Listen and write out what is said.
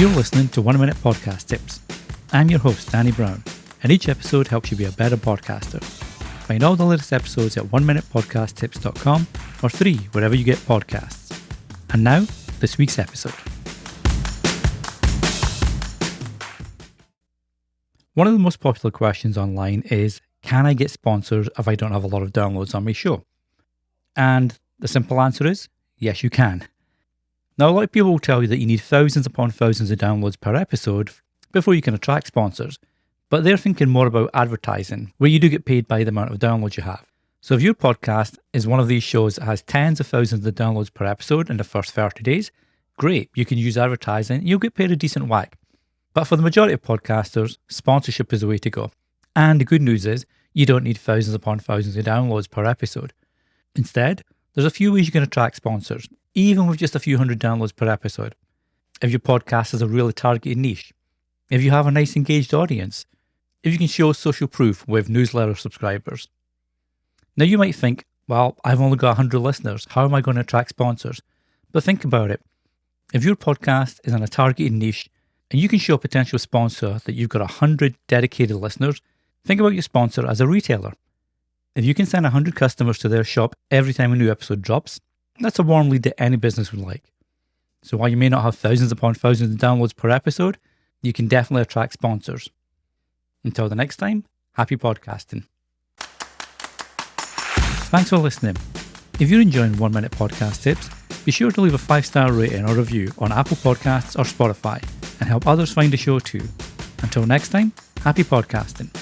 You're listening to 1 Minute Podcast Tips. I'm your host, Danny Brown, and each episode helps you be a better podcaster. Find all the latest episodes at 1minutepodcasttips.com or 3 wherever you get podcasts. And now, this week's episode. One of the most popular questions online is, can I get sponsors if I don't have a lot of downloads on my show? And the simple answer is, yes, you can. Now, a lot of people will tell you that you need thousands upon thousands of downloads per episode before you can attract sponsors, but they're thinking more about advertising, where you do get paid by the amount of downloads you have. So if your podcast is one of these shows that has tens of thousands of downloads per episode in the first 30 days, great, you can use advertising and you'll get paid a decent whack. But for the majority of podcasters, sponsorship is the way to go. And the good news is, you don't need thousands upon thousands of downloads per episode. Instead, there's a few ways you can attract sponsors, even with just a few hundred downloads per episode. If your podcast has a really targeted niche, if you have a nice engaged audience, if you can show social proof with newsletter subscribers. Now you might think, well, I've only got 100 listeners, how am I going to attract sponsors? But think about it. If your podcast is in a targeted niche and you can show a potential sponsor that you've got 100 dedicated listeners, think about your sponsor as a retailer. If you can send 100 customers to their shop every time a new episode drops, that's a warm lead that any business would like. So while you may not have thousands upon thousands of downloads per episode, you can definitely attract sponsors. Until the next time, happy podcasting. Thanks for listening. If you're enjoying 1 Minute Podcast Tips, be sure to leave a 5-star rating or review on Apple Podcasts or Spotify and help others find the show too. Until next time, happy podcasting.